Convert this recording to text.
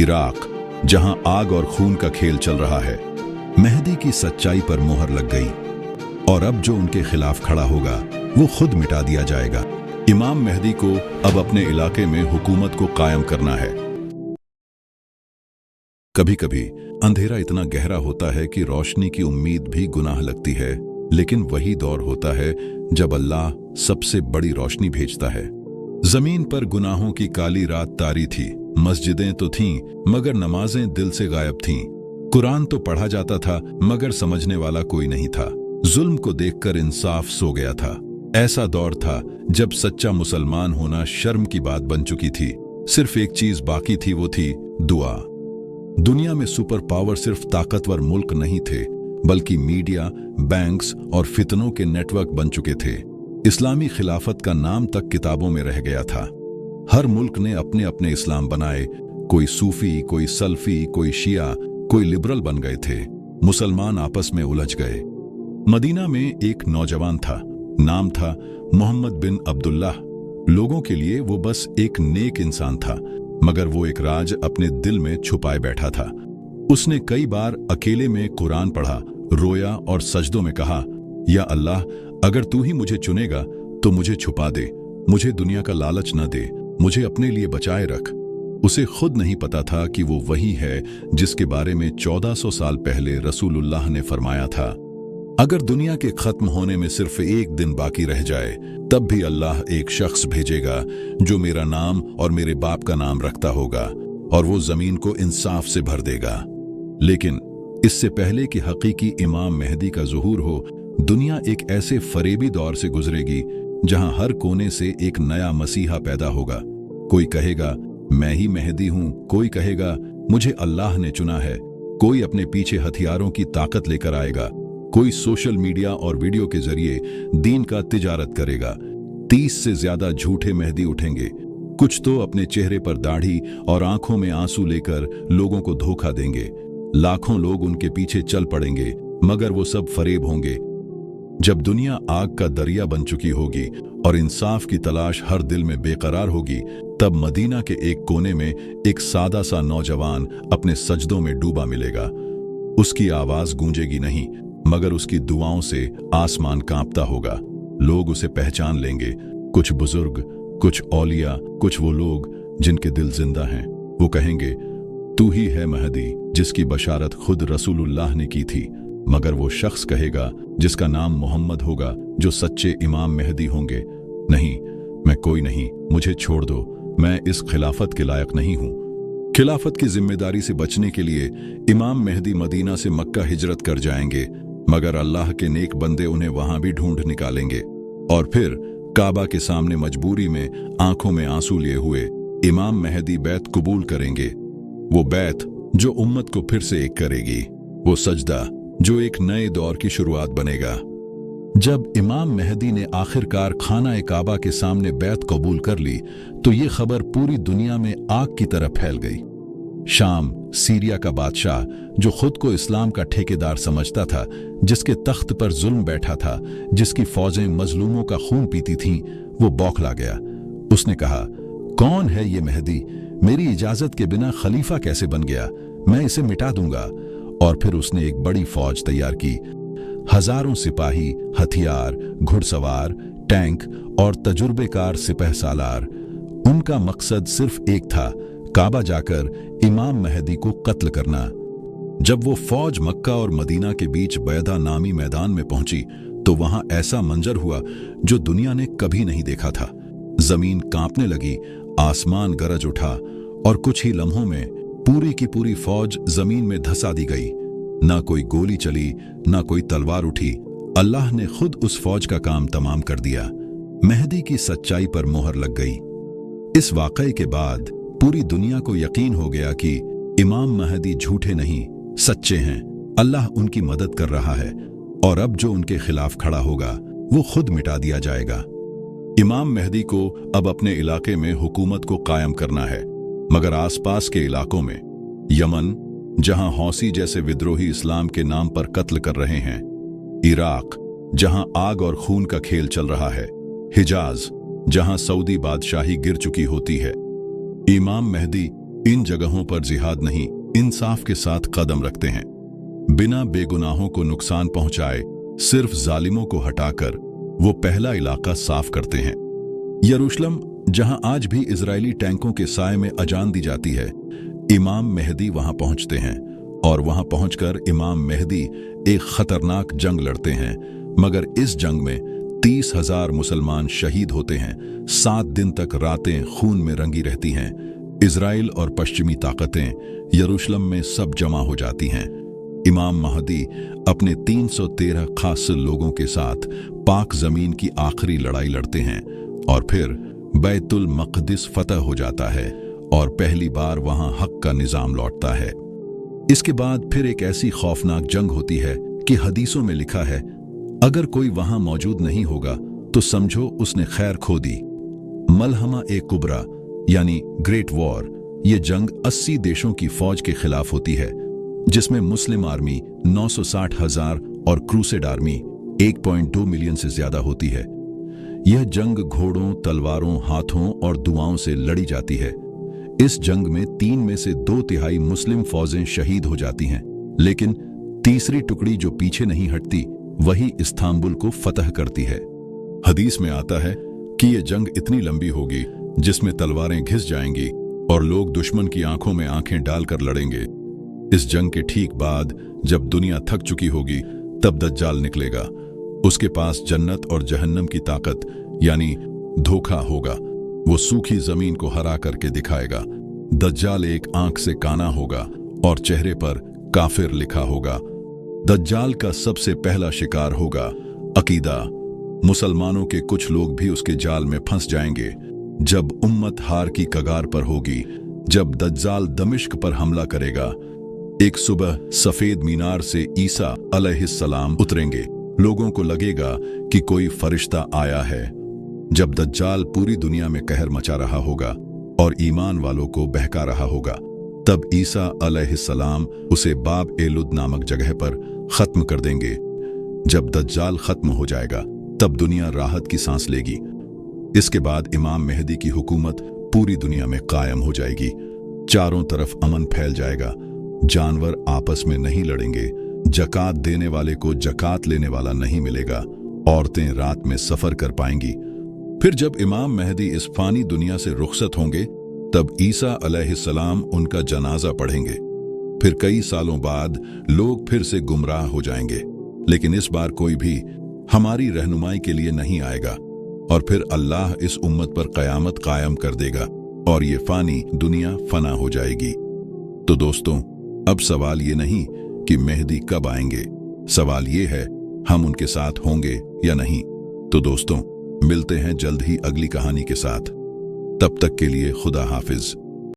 Iraq, जहां आग और खून का खेल चल रहा है। मेहदी की सच्चाई पर मोहर लग गई और अब जो उनके खिलाफ खड़ा होगा वो खुद मिटा दिया जाएगा। इमाम मेहदी को अब अपने इलाके में हुकूमत को कायम करना है। कभी कभी अंधेरा इतना गहरा होता है कि रोशनी की उम्मीद भी गुनाह लगती है, लेकिन वही दौर होता है जब अल्लाह सबसे बड़ी रोशनी भेजता है। जमीन पर गुनाहों की काली रात तारी थी। मस्जिदें तो थीं, मगर नमाजें दिल से गायब थीं। कुरान तो पढ़ा जाता था, मगर समझने वाला कोई नहीं था। जुल्म को देखकर इंसाफ सो गया था। ऐसा दौर था जब सच्चा मुसलमान होना शर्म की बात बन चुकी थी। सिर्फ एक चीज बाकी थी, वो थी दुआ। दुनिया में सुपर पावर सिर्फ ताकतवर मुल्क नहीं थे, बल्कि मीडिया, बैंक्स और फितनों के नेटवर्क बन चुके थे। इस्लामी खिलाफत का नाम तक किताबों में रह गया था। हर मुल्क ने अपने अपने इस्लाम बनाए। कोई सूफी, कोई सल्फी, कोई शिया, कोई लिबरल बन गए थे। मुसलमान आपस में उलझ गए। मदीना में एक नौजवान था, नाम था मोहम्मद बिन अब्दुल्लाह। लोगों के लिए वो बस एक नेक इंसान था, मगर वो एक राज अपने दिल में छुपाए बैठा था। उसने कई बार अकेले में कुरान पढ़ा, रोया और सजदों में कहा, या अल्लाह, अगर तू ही मुझे चुनेगा तो मुझे छुपा दे, मुझे दुनिया का लालच न दे, मुझे अपने लिए बचाए रख। उसे खुद नहीं पता था कि वो वही है जिसके बारे में 1400 साल पहले रसूलुल्लाह ने फरमाया था, अगर दुनिया के खत्म होने में सिर्फ एक दिन बाकी रह जाए, तब भी अल्लाह एक शख्स भेजेगा जो मेरा नाम और मेरे बाप का नाम रखता होगा, और वो जमीन को इंसाफ से भर देगा। लेकिन इससे पहले कि हकीकी इमाम मेहदी का ज़ुहूर हो, दुनिया एक ऐसे फरेबी दौर से गुजरेगी जहां हर कोने से एक नया मसीहा पैदा होगा। कोई कहेगा मैं ही मेहदी हूं, कोई कहेगा मुझे अल्लाह ने चुना है, कोई अपने पीछे हथियारों की ताकत लेकर आएगा, कोई सोशल मीडिया और वीडियो के जरिए दीन का तिजारत करेगा। 30 से ज्यादा झूठे मेहदी उठेंगे। कुछ तो अपने चेहरे पर दाढ़ी और आंखों में आंसू लेकर लोगों को धोखा देंगे। लाखों लोग उनके पीछे चल पड़ेंगे, मगर वो सब फरेब होंगे। जब दुनिया आग का दरिया बन चुकी होगी और इंसाफ की तलाश हर दिल में बेकरार होगी, तब मदीना के एक कोने में एक सादा सा नौजवान अपने सजदों में डूबा मिलेगा। उसकी आवाज गूंजेगी नहीं, मगर उसकी दुआओं से आसमान कांपता होगा। लोग उसे पहचान लेंगे, कुछ बुजुर्ग, कुछ औलिया, कुछ वो लोग जिनके दिल जिंदा हैं। वो कहेंगे, तू ही है मेहदी जिसकी बशारत खुद रसूलुल्लाह ने की थी। मगर वो शख्स कहेगा जिसका नाम मोहम्मद होगा, जो सच्चे इमाम मेहदी होंगे, नहीं, मैं कोई नहीं, मुझे छोड़ दो, मैं इस खिलाफत के लायक नहीं हूं। खिलाफत की जिम्मेदारी से बचने के लिए इमाम मेहदी मदीना से मक्का हिजरत कर जाएंगे, मगर अल्लाह के नेक बंदे उन्हें वहां भी ढूंढ निकालेंगे और फिर काबा के सामने मजबूरी में आंखों में आंसू लिए हुए इमाम मेहदी बैत कबूल करेंगे। वो बैत जो उम्मत को फिर से एक करेगी, वो सजदा जो एक नए दौर की शुरुआत बनेगा। जब इमाम मेहदी ने आखिरकार खाना काबा के सामने बैत कबूल कर ली, तो ये खबर पूरी दुनिया में आग की तरह फैल गई। शाम, सीरिया का बादशाह, जो खुद को इस्लाम का ठेकेदार समझता था, जिसके तख्त पर जुल्म बैठा था, जिसकी फौजें मजलूमों का खून पीती थीं, वो बौखला गया। उसने कहा, कौन है ये मेहदी? मेरी इजाजत के बिना खलीफा कैसे बन गया? मैं इसे मिटा दूंगा। और फिर उसने एक बड़ी फौज तैयार की। हजारों सिपाही, हथियार, घुड़सवार, टैंक और तजुर्बेकार सिपह सालार। उनका मकसद सिर्फ एक था, काबा जाकर इमाम मेहदी को कत्ल करना। जब वो फौज मक्का और मदीना के बीच बैदा नामी मैदान में पहुंची, तो वहां ऐसा मंजर हुआ जो दुनिया ने कभी नहीं देखा था। जमीन कांपने लगी, आसमान गरज उठा और कुछ ही लम्हों में पूरी की पूरी फौज जमीन में धंसा दी गई। ना कोई गोली चली, ना कोई तलवार उठी। अल्लाह ने खुद उस फौज का काम तमाम कर दिया। मेहदी की सच्चाई पर मोहर लग गई। इस वाकये के बाद पूरी दुनिया को यकीन हो गया कि इमाम मेहदी झूठे नहीं, सच्चे हैं। अल्लाह उनकी मदद कर रहा है और अब जो उनके खिलाफ खड़ा होगा वो खुद मिटा दिया जाएगा। इमाम मेहदी को अब अपने इलाके में हुकूमत को कायम करना है, मगर आसपास के इलाकों में, यमन जहां हौसी जैसे विद्रोही इस्लाम के नाम पर कत्ल कर रहे हैं, इराक जहां आग और खून का खेल चल रहा है, हिजाज जहां सऊदी बादशाही गिर चुकी होती है, इमाम मेहदी इन जगहों पर जिहाद नहीं, इंसाफ के साथ कदम रखते हैं। बिना बेगुनाहों को नुकसान पहुंचाए सिर्फ जालिमों को हटाकर वो पहला इलाका साफ करते हैं। यरूशलेम, जहां आज भी इजरायली टैंकों के साए में अजान दी जाती है, इमाम मेहदी वहां पहुंचते हैं और वहां पहुंचकर इमाम मेहदी एक खतरनाक जंग लड़ते हैं। मगर इस जंग में 30,000 मुसलमान शहीद होते हैं। 7 दिन तक रातें खून में रंगी रहती हैं। इजराइल और पश्चिमी ताकतें यरूशलेम में सब जमा हो जाती हैं। इमाम महदी अपने 313 खास लोगों के साथ पाक जमीन की आखिरी लड़ाई लड़ते हैं और फिर बैतुल मक़दिस फतह हो जाता है और पहली बार वहां हक का निजाम लौटता है। इसके बाद फिर एक ऐसी खौफनाक जंग होती है कि हदीसों में लिखा है, अगर कोई वहां मौजूद नहीं होगा तो समझो उसने खैर खो दी। मलहमा ए कुबरा यानी ग्रेट वॉर, ये जंग 80 देशों की फौज के खिलाफ होती है, जिसमें मुस्लिम आर्मी 960,000 और क्रूसेड आर्मी 1.2 मिलियन से ज्यादा होती है। यह जंग घोड़ों, तलवारों, हाथों और दुआओं से लड़ी जाती है। इस जंग में 3 में से 2/3 मुस्लिम फौजें शहीद हो जाती हैं, लेकिन तीसरी टुकड़ी जो पीछे नहीं हटती वही इस्तांबुल को फतह करती है। हदीस में आता है कि यह जंग इतनी लंबी होगी जिसमें तलवारें घिस जाएंगी और लोग दुश्मन की आंखों में आंखें डालकर लड़ेंगे। इस जंग के ठीक बाद जब दुनिया थक चुकी होगी तब दज्जाल निकलेगा। उसके पास जन्नत और जहन्नम की ताकत यानी धोखा होगा। वो सूखी जमीन को हरा करके दिखाएगा। दज्जाल एक आंख से काना होगा और चेहरे पर काफिर लिखा होगा। दज्जाल का सबसे पहला शिकार होगा अकीदा। मुसलमानों के कुछ लोग भी उसके जाल में फंस जाएंगे। जब उम्मत हार की कगार पर होगी, जब दज्जाल दमिश्क पर हमला करेगा, एक सुबह सफेद मीनार से ईसा अलैहिस्सलाम उतरेंगे। लोगों को लगेगा कि कोई फरिश्ता आया है। जब दज्जाल पूरी दुनिया में कहर मचा रहा होगा और ईमान वालों को बहका रहा होगा, तब ईसा अलैहिस्सलाम उसे बाब एलुद नामक जगह पर खत्म कर देंगे। जब दज्जाल खत्म हो जाएगा तब दुनिया राहत की सांस लेगी। इसके बाद इमाम मेहदी की हुकूमत पूरी दुनिया में कायम हो जाएगी। चारों तरफ अमन फैल जाएगा। जानवर आपस में नहीं लड़ेंगे। जकात देने वाले को जकात लेने वाला नहीं मिलेगा। औरतें रात में सफर कर पाएंगी। फिर जब इमाम मेहदी इस फानी दुनिया से रुखसत होंगे, तब ईसा अलैहिस्सलाम उनका जनाजा पढ़ेंगे। फिर कई सालों बाद लोग फिर से गुमराह हो जाएंगे, लेकिन इस बार कोई भी हमारी रहनुमाई के लिए नहीं आएगा और फिर अल्लाह इस उम्मत पर कयामत कायम कर देगा और ये फानी दुनिया फना हो जाएगी। तो दोस्तों, अब सवाल ये नहीं कि मेहदी कब आएंगे, सवाल ये है हम उनके साथ होंगे या नहीं। तो दोस्तों, मिलते हैं जल्द ही अगली कहानी के साथ। तब तक के लिए खुदा हाफिज।